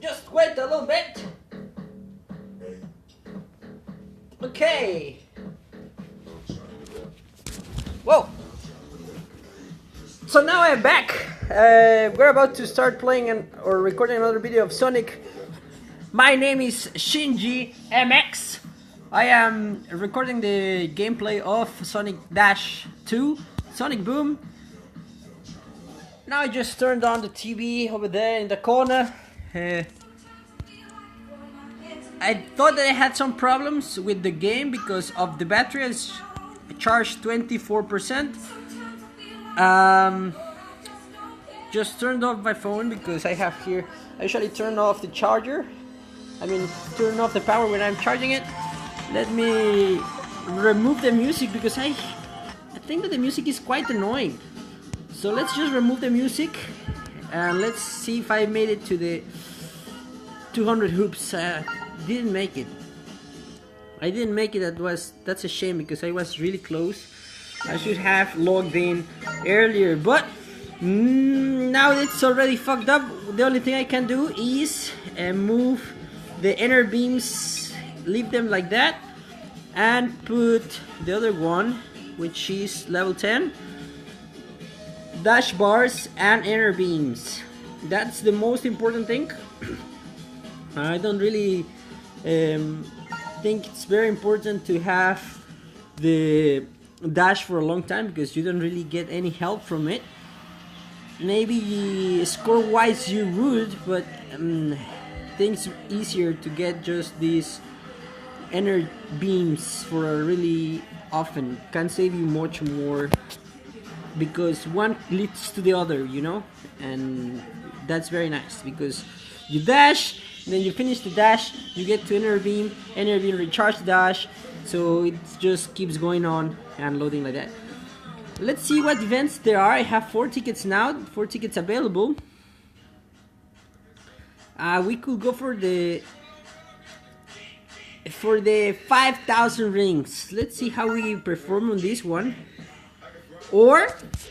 Just wait a little bit. Okay. Whoa. So now I'm back. We're about to start playing or recording another video of Sonic. My name is Shinjimx. I am recording the gameplay of Sonic Dash 2, Sonic Boom. Now I just turned on the TV over there in the corner. I thought that I had some problems with the game because of the battery. It's charged 24%. Just turned off my phone because I have here. I usually turn off the charger. Turn off the power when I'm charging it. Let me remove the music because I think that the music is quite annoying. So let's just remove the music and let's see if I made it to the 200 hoops. Didn't make it. I didn't make it. That's a shame because I was really close. I should have logged in earlier, but now it's already fucked up. The only thing I can do is move the inner beams, leave them like that, and put the other one, which is level 10, dash bars and inner beams. That's the most important thing. I don't really think it's very important to have the dash for a long time because you don't really get any help from it. Maybe score wise you would, but things easier to get just these inner beams for really often. Can save you much more because one leads to the other, you know, and that's very nice because you dash, then you finish the dash, you get to inner beam recharge the dash, so it just keeps going on and loading like that. Let's see what events there are. I have 4 tickets now, 4 tickets available. We could go for the 5,000 rings. Let's see how we perform on this one. Or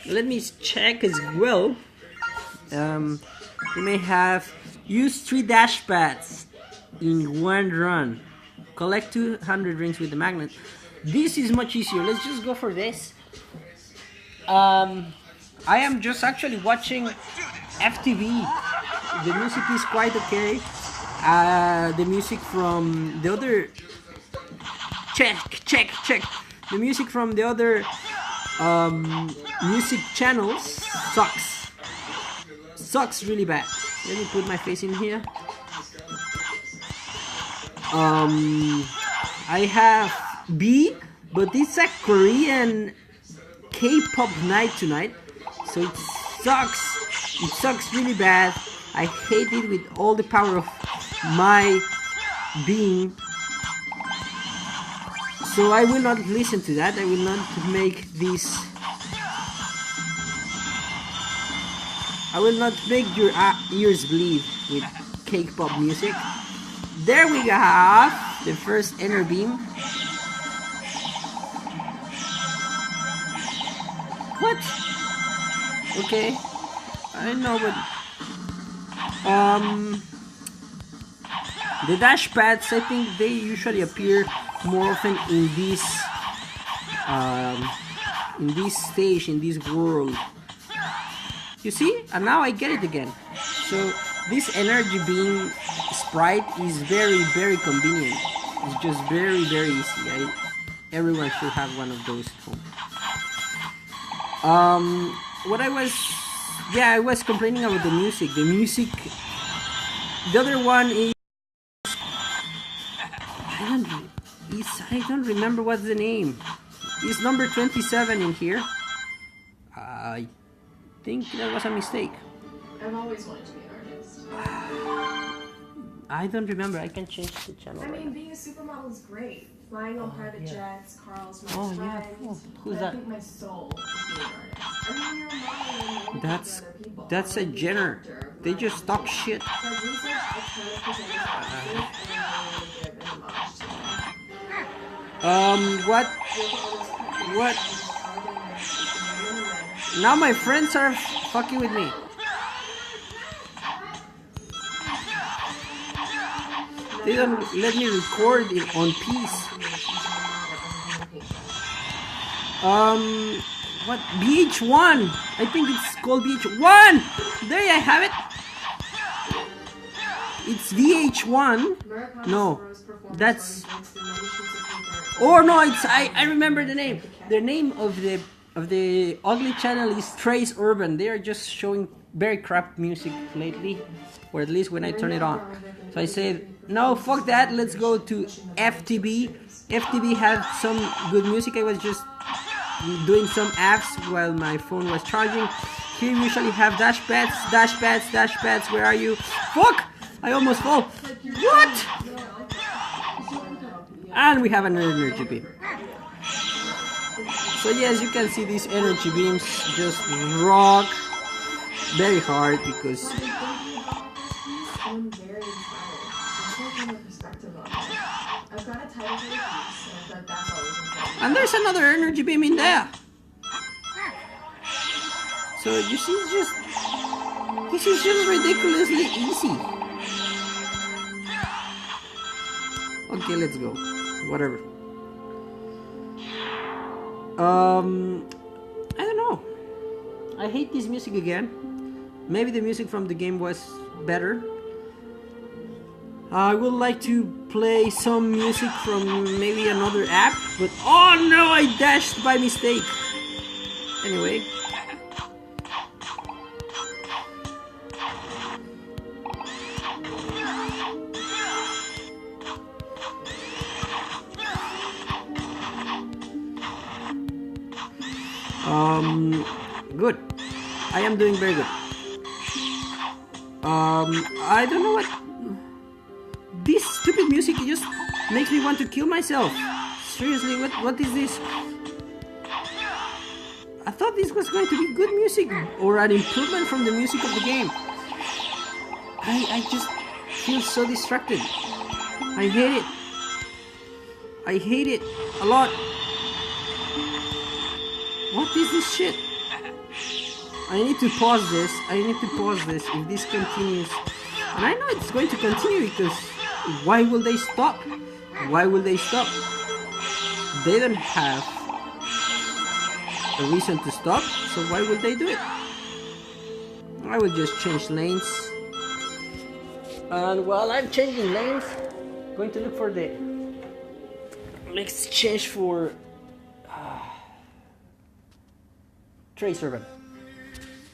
let me check as well. We may have use 3 dash pads in one run. Collect 200 rings with the magnet. This is much easier. Let's just go for this. I am just actually watching FTV. The music is quite okay. The music from the other check. The music from the other music channels sucks really bad. Let me put my face in here. I have B, but it's a Korean K-pop night tonight, so it sucks really bad. I hate it with all the power of my being, so I will not listen to that. I will not make this. I will not make your ears bleed with K-pop music. There we have the first inner beam. What? Okay, I know, but the dash pads, I think they usually appear more often in this stage, in this world. You see? And now I get it again. So this energy beam sprite is very, very convenient. It's just very, very easy. Everyone should have one of those at home. I was complaining about the music. The other one is I don't remember what's the name. It's number 27 in here. I think that was a mistake. I've always wanted to be an artist. I don't remember. I can change the channel. I mean, being a supermodel is great. Flying on private jets, Carl's my friend. Yeah. Oh, who's that? I think my soul is being an artist. I mean, you're a model and That's a Jenner. They just talk shit. So I've researched alternative presenters and What? Now my friends are fucking with me. They don't let me record it on peace. What? BH1! I think it's called BH1! There I have it! It's VH1. No, that's... Oh no, it's... I remember the name. The name of the ugly channel is Trace Urban. They are just showing very crap music lately. Or at least when I turn it on. So I said, no, fuck that, let's go to FTB. FTB had some good music. I was just doing some apps while my phone was charging. Here you usually have dash pads, where are you? Fuck! I almost fall. What? And we have an energy beam. So yes, you can see these energy beams just rock very hard because I'm very inspired. I've got a title for the piece, and I feel like that's always important. and there's another energy beam in there. So you see, this is just ridiculously easy. Okay, let's go. Whatever. I don't know. I hate this music again. Maybe the music from the game was better. I would like to play some music from maybe another app, but oh no, I dashed by mistake. Anyway. Good. I am doing very good. I don't know what... This stupid music just makes me want to kill myself. Seriously, what is this? I thought this was going to be good music or an improvement from the music of the game. I just feel so distracted. I hate it. I hate it a lot. What is this shit? I need to pause this. If this continues. And I know it's going to continue because why will they stop? Why will they stop? They don't have a reason to stop, so why would they do it? I will just change lanes. And while I'm changing lanes, I'm going to look for the... Let's change for... Trace Urban.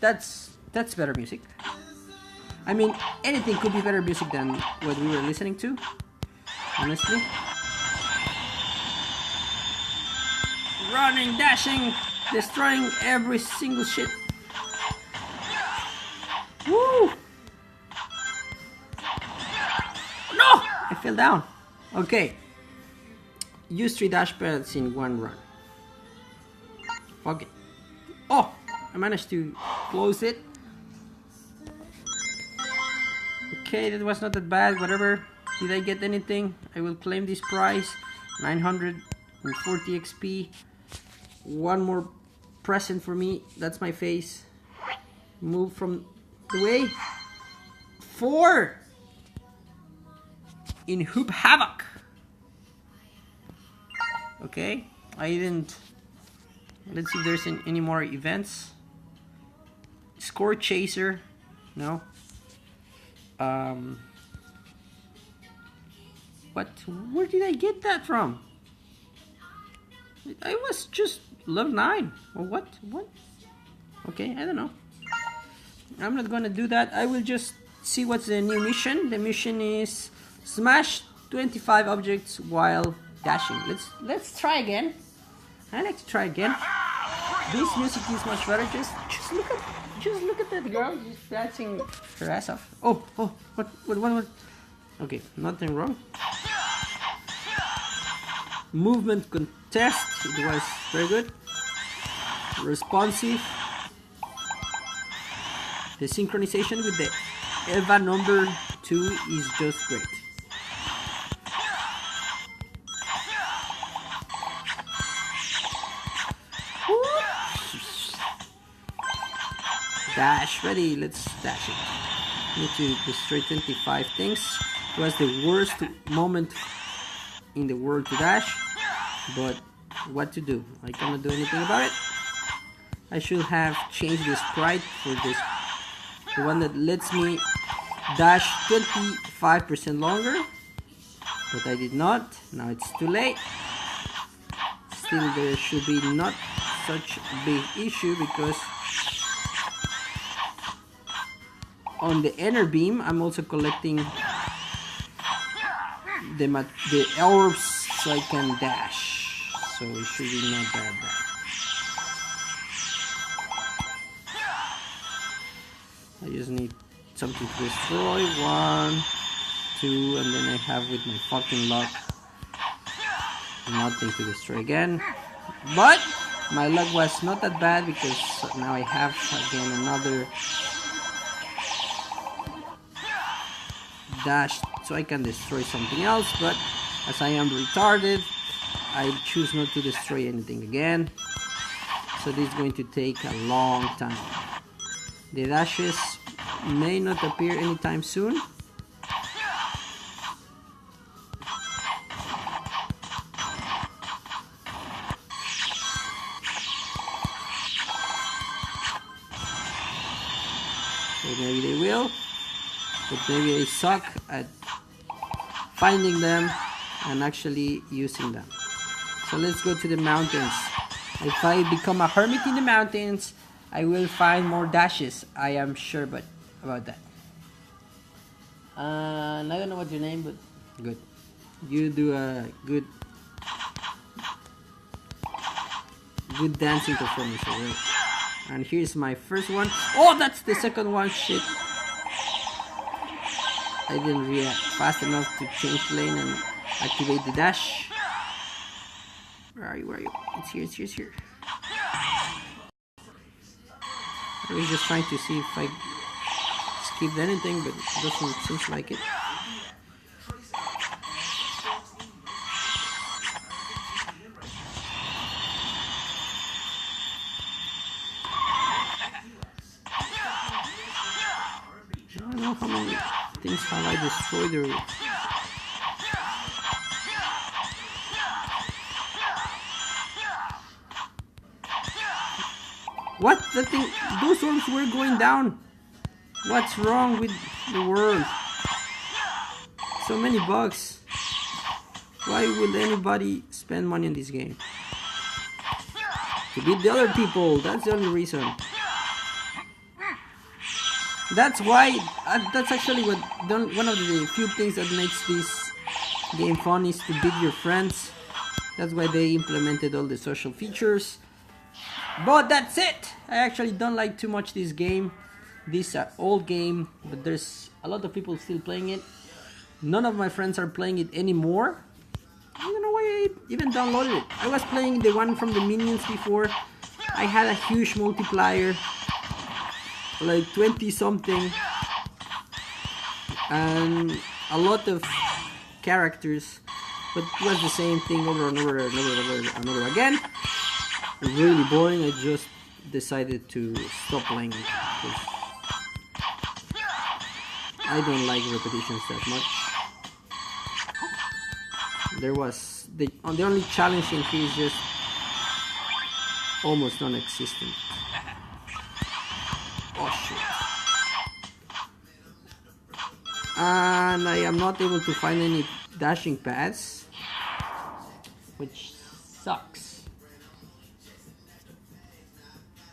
That's better music. I mean, anything could be better music than what we were listening to, honestly. Running, dashing, destroying every single shit. Woo! No! I fell down. Okay. Use 3 dash pads in 1 run. Fuck it. Oh! I managed to close it. Okay, that was not that bad, whatever. Did I get anything? I will claim this prize. 940 XP. One more present for me. That's my face. Move from the way. 4! In Hoop Havoc. Okay, I didn't... Let's see if there's any more events. Score Chaser. No. What? Where did I get that from? I was just level 9. Or what? What? Okay, I don't know. I'm not gonna do that. I will just see what's the new mission. The mission is smash 25 objects while dashing. Let's try again. I like to try again. This music is much better. Just look at that girl just dancing her ass off. Oh, what? Okay, nothing wrong. Movement contest. It was very good. Responsive. The synchronization with the Eva number 2 is just great. Dash, ready, let's dash it. Need to destroy 25 things. It was the worst moment in the world to dash, but what to do? I cannot do anything about it. I should have changed the sprite for this, the one that lets me dash 25% longer, but I did not. Now it's too late. Still, there should be not such a big issue because on the inner beam I'm also collecting the orbs so I can dash, so it should be not that bad. I just need something to destroy. 1, 2, and then I have with my fucking luck nothing to destroy again. But my luck was not that bad because now I have again another dash so I can destroy something else, but as I am retarded I choose not to destroy anything again, so this is going to take a long time. The dashes may not appear anytime soon. So maybe they will, but maybe I suck at finding them and actually using them. So let's go to the mountains. If I become a hermit in the mountains, I will find more dashes. I am sure about that. And I don't know what's your name, but good. You do a good dancing performance, alright. And here's my first one. Oh, that's the second one. Shit. I didn't react fast enough to change lane and activate the dash. Where are you? Where are you? It's here, it's here, it's here. I was just trying to see if I skipped anything, but it doesn't seem like it. I don't know how many things have I destroyed already. What? That thing, those orbs were going down. What's wrong with the world? So many bugs. Why would anybody spend money on this game? To beat the other people, that's the only reason. That's why, that's actually what one of the few things that makes this game fun is to beat your friends. That's why they implemented all the social features. But that's it! I actually don't like too much this game. This old game, but there's a lot of people still playing it. None of my friends are playing it anymore. I don't know why I even downloaded it. I was playing the one from the Minions before. I had a huge multiplier, like 20 something, and a lot of characters, but it was the same thing over and over and over and over again. Really boring. I just decided to stop playing it because I don't like repetitions that much. There was the only challenge in here is just almost non-existent. Oh shit. And I am not able to find any dashing pads, which sucks.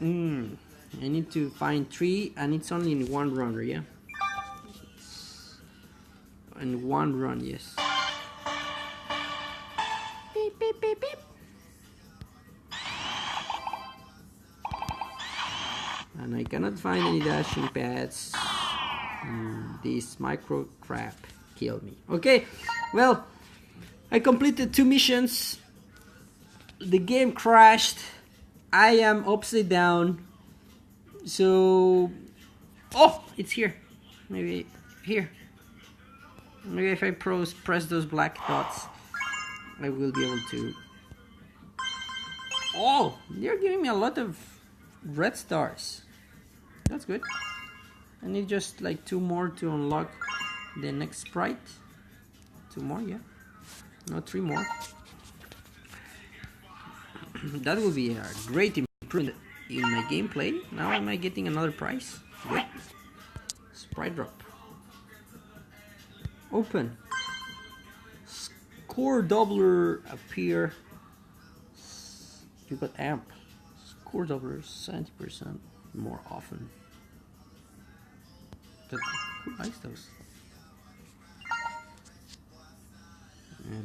I need to find 3, and it's only in one run, yeah? In one run, yes. Beep, beep, beep, beep. And I cannot find any dashing pads. This micro crap killed me. Okay, well, I completed 2 missions. The game crashed. I am upside down. So, oh, it's here. Maybe here. Maybe if I press those black dots, I will be able to. Oh, they're giving me a lot of red stars. That's good. I need just like 2 more to unlock the next sprite. 2 more, yeah. No, 3 more. That will be a great improvement in my gameplay. Now am I getting another prize? Good. Sprite drop. Open. Score doubler appear. You got amp. Score doubler 70% more often. Who likes those?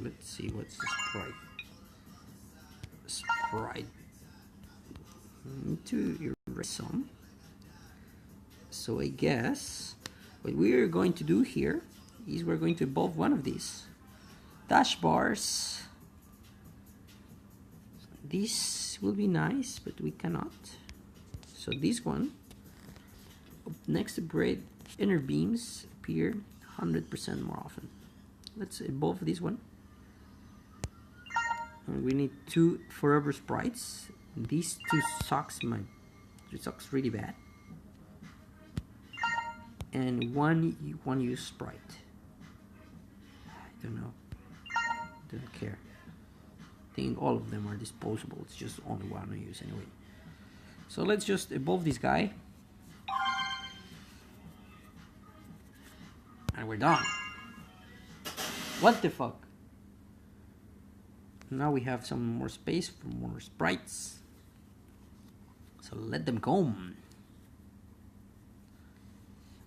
Let's see, what's the Sprite? Sprite. Need to erase some. So I guess what we're going to do here is we're going to evolve one of these. Dash bars. This will be nice, but we cannot. So this one, next upgrade, inner beams appear 100% more often. Let's evolve this one. And we need 2 forever sprites. These 2 it sucks really bad. And one use sprite. I don't know. Don't care. I think all of them are disposable. It's just only one I use anyway. So let's just evolve this guy. And we're done. What the fuck? Now we have some more space for more sprites. So let them go.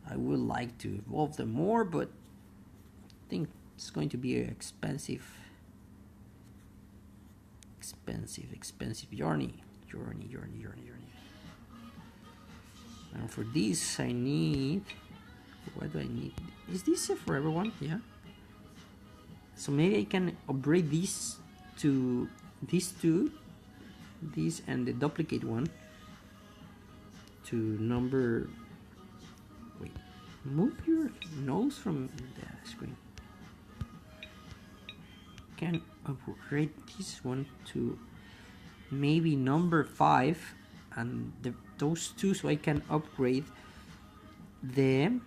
I would like to evolve them more, but I think it's going to be an expensive journey. And for this I need, what do I need? Is this a forever one? Yeah. So maybe I can upgrade these to these 2, this and the duplicate one to number. Wait, move your nose from the screen. Can upgrade this one to maybe number 5 and those 2, so I can upgrade them.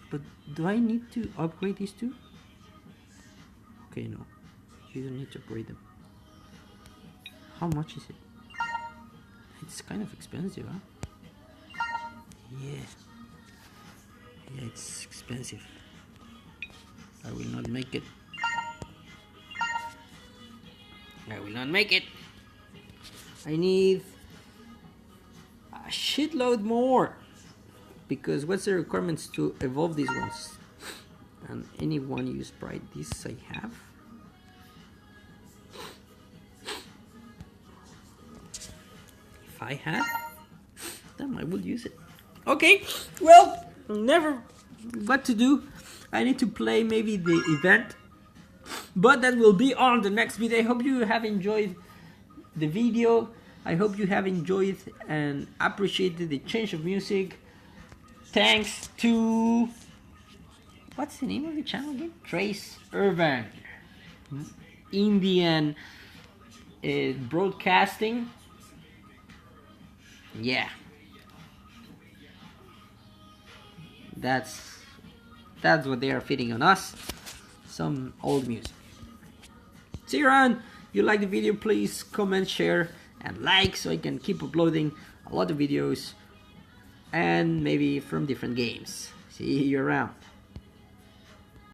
But do I need to upgrade these 2? Okay, no, you don't need to upgrade them. How much is it? It's kind of expensive, huh? Yeah, it's expensive. I will not make it. I need a shitload more, because what's the requirements to evolve these ones? And any one use sprite. This I have. If I had them, I would use it. Okay, well, never what to do. I need to play maybe the event, but that will be on the next video. I hope you have enjoyed the video. I hope you have enjoyed and appreciated the change of music. Thanks to, what's the name of the channel again? Trace Urban Indian broadcasting. Yeah, that's what they are feeding on us. Some old music. See you around. If you like the video, please comment, share, and like, so I can keep uploading a lot of videos and maybe from different games. See you around.